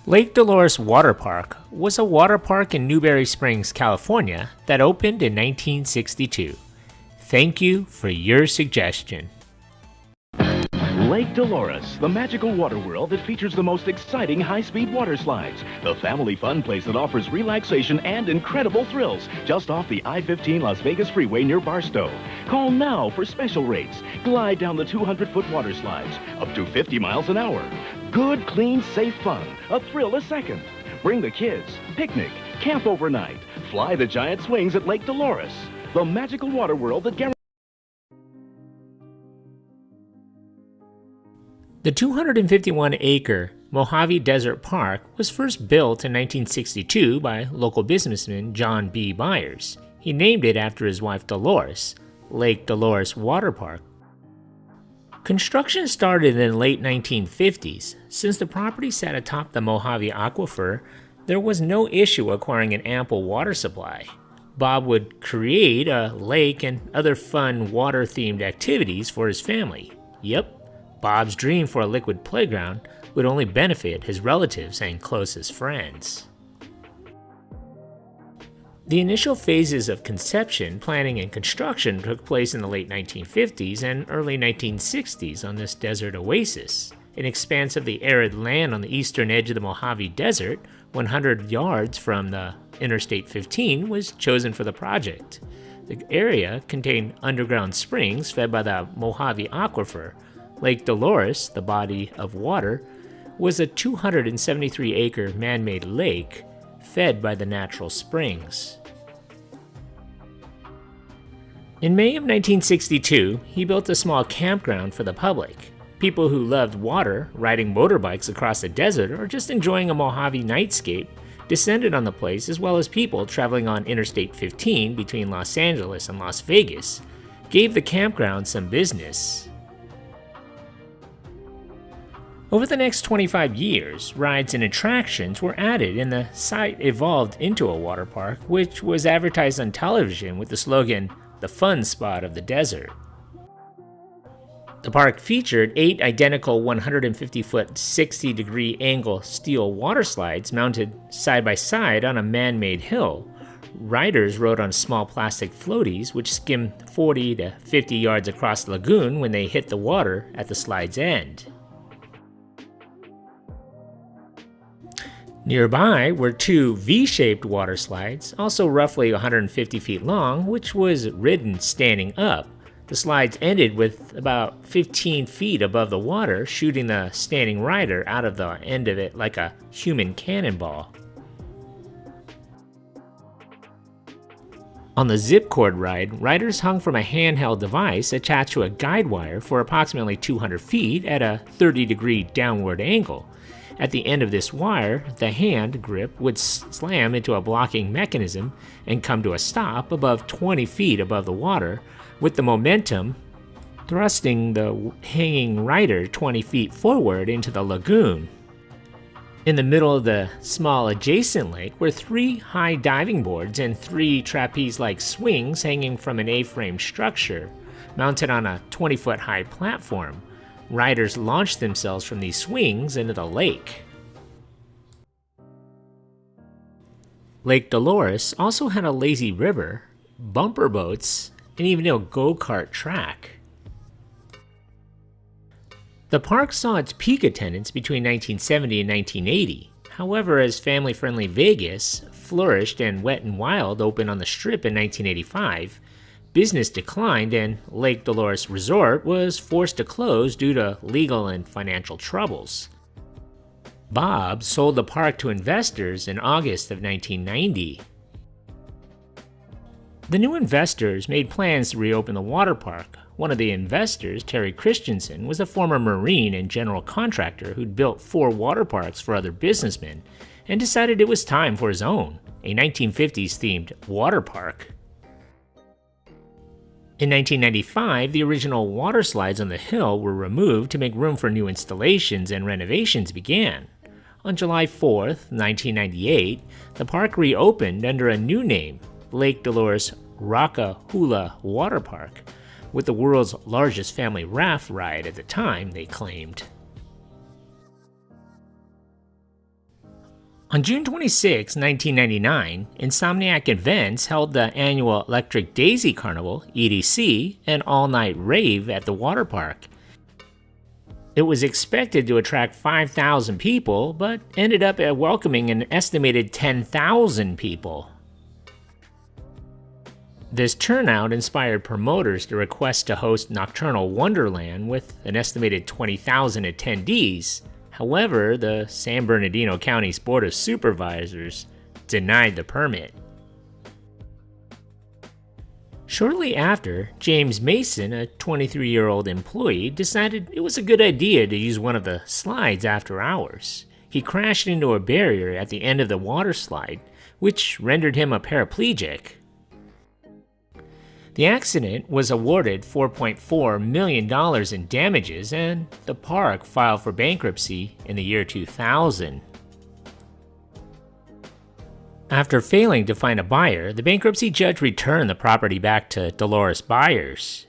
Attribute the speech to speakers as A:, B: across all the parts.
A: Lake Dolores Waterpark was a water park in Newberry Springs, California that opened in 1962. Thank you for your suggestion.
B: Lake Dolores, the magical water world that features the most exciting high-speed water slides. The family fun place that offers relaxation and incredible thrills just off the I-15 Las Vegas freeway near Barstow. Call now for special rates. Glide down the 200-foot water slides, up to 50 miles an hour. Good, clean, safe fun. A thrill a second. Bring the kids, picnic, camp overnight. Fly the giant swings at Lake Dolores. The magical water world that guarantees.
A: The 251-acre Mojave Desert Park was first built in 1962 by local businessman John B. Byers. He named it after his wife Dolores, Lake Dolores Waterpark. Construction started in the late 1950s. Since the property sat atop the Mojave Aquifer, there was no issue acquiring an ample water supply. Bob would create a lake and other fun water-themed activities for his family. Yep. Bob's dream for a liquid playground would only benefit his relatives and closest friends. The initial phases of conception, planning, and construction took place in the late 1950s and early 1960s on this desert oasis, an expanse of the arid land on the eastern edge of the Mojave Desert, 100 yards from the Interstate 15, was chosen for the project. The area contained underground springs fed by the Mojave Aquifer. Lake Dolores, the body of water, was a 273-acre man-made lake fed by the natural springs. In May of 1962, he built a small campground for the public. People who loved water, riding motorbikes across the desert, or just enjoying a Mojave nightscape descended on the place, as well as people traveling on Interstate 15 between Los Angeles and Las Vegas, gave the campground some business. Over the next 25 years, rides and attractions were added and the site evolved into a water park, which was advertised on television with the slogan, "The Fun Spot of the Desert." The park featured 8 identical 150-foot 60-degree angle steel water slides mounted side by side on a man-made hill. Riders rode on small plastic floaties which skimmed 40 to 50 yards across the lagoon when they hit the water at the slide's end. Nearby were 2 V-shaped water slides, also roughly 150 feet long, which was ridden standing up. The slides ended with about 15 feet above the water, shooting the standing rider out of the end of it like a human cannonball. On the zipcord ride, riders hung from a handheld device attached to a guide wire for approximately 200 feet at a 30-degree downward angle. At the end of this wire, the hand grip would slam into a blocking mechanism and come to a stop above 20 feet above the water, with the momentum thrusting the hanging rider 20 feet forward into the lagoon. In the middle of the small adjacent lake were 3 high diving boards and 3 trapeze-like swings hanging from an A-frame structure, mounted on a 20-foot high platform. Riders launched themselves from these swings into the lake. Lake Dolores also had a lazy river, bumper boats, and even a go-kart track. The park saw its peak attendance between 1970 and 1980. However, as family-friendly Vegas flourished and Wet n Wild opened on the Strip in 1985, business declined and Lake Dolores Resort was forced to close due to legal and financial troubles. Bob sold the park to investors in August of 1990. The new investors made plans to reopen the water park. One of the investors, Terry Christensen, was a former Marine and general contractor who'd built 4 water parks for other businessmen and decided it was time for his own, a 1950s-themed water park. In 1995, the original water slides on the hill were removed to make room for new installations and renovations began. On July 4th, 1998, the park reopened under a new name, Lake Dolores Rockahula Water Park, with the world's largest family raft ride at the time, they claimed. On June 26, 1999, Insomniac Events held the annual Electric Daisy Carnival, EDC, an all-night rave at the water park. It was expected to attract 5,000 people, but ended up welcoming an estimated 10,000 people. This turnout inspired promoters to request to host Nocturnal Wonderland with an estimated 20,000 attendees. However, the San Bernardino County's Board of Supervisors denied the permit. Shortly after, James Mason, a 23-year-old employee, decided it was a good idea to use one of the slides after hours. He crashed into a barrier at the end of the water slide, which rendered him a paraplegic. The accident was awarded $4.4 million in damages, and the park filed for bankruptcy in the year 2000. After failing to find a buyer, the bankruptcy judge returned the property back to Dolores buyers.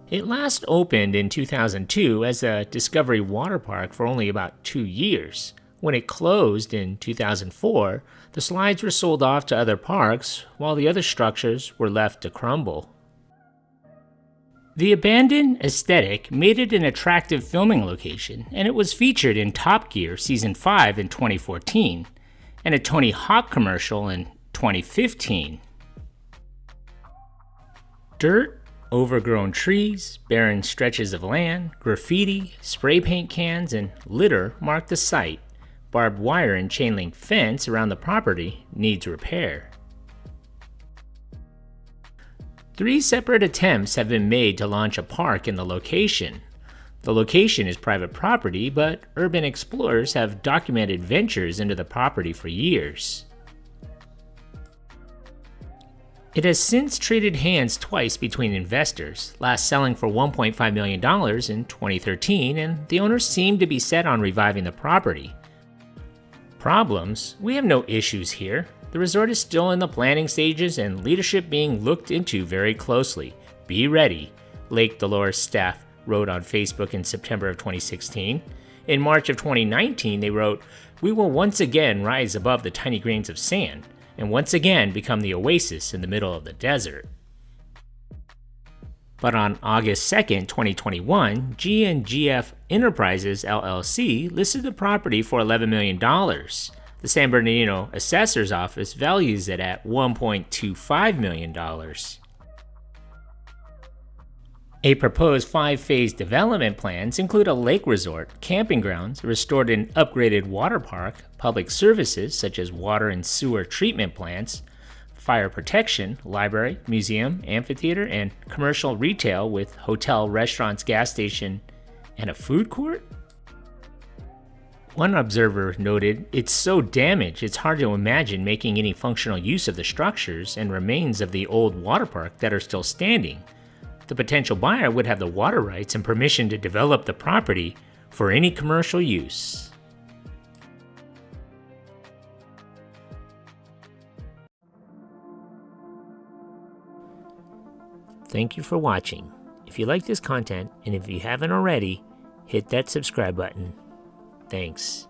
A: It last opened in 2002 as a Discovery Water Park for only about 2 years. When it closed in 2004, the slides were sold off to other parks, while the other structures were left to crumble. The abandoned aesthetic made it an attractive filming location, and it was featured in Top Gear Season 5 in 2014, and a Tony Hawk commercial in 2015. Dirt, overgrown trees, barren stretches of land, graffiti, spray paint cans, and litter mark the site. Barbed wire and chain link fence around the property needs repair. 3 separate attempts have been made to launch a park in the location. The location is private property, but urban explorers have documented ventures into the property for years. It has since traded hands twice between investors, last selling for $1.5 million in 2013, and the owners seem to be set on reviving the property. Problems? We have no issues here. The resort is still in the planning stages and leadership being looked into very closely. Be ready, Lake Dolores staff wrote on Facebook in September of 2016. In March of 2019, they wrote, "We will once again rise above the tiny grains of sand and once again become the oasis in the middle of the desert." But on August 2, 2021, G&GF Enterprises LLC listed the property for $11 million. The San Bernardino Assessor's Office values it at $1.25 million. A proposed 5-phase development plans include a lake resort, camping grounds, a restored and upgraded water park, public services such as water and sewer treatment plants, fire protection, library, museum, amphitheater, and commercial retail with hotel, restaurants, gas station, and a food court? One observer noted, "It's so damaged it's hard to imagine making any functional use of the structures and remains of the old water park that are still standing. The potential buyer would have the water rights and permission to develop the property for any commercial use." Thank you for watching. If you like this content, and if you haven't already, hit that subscribe button. Thanks.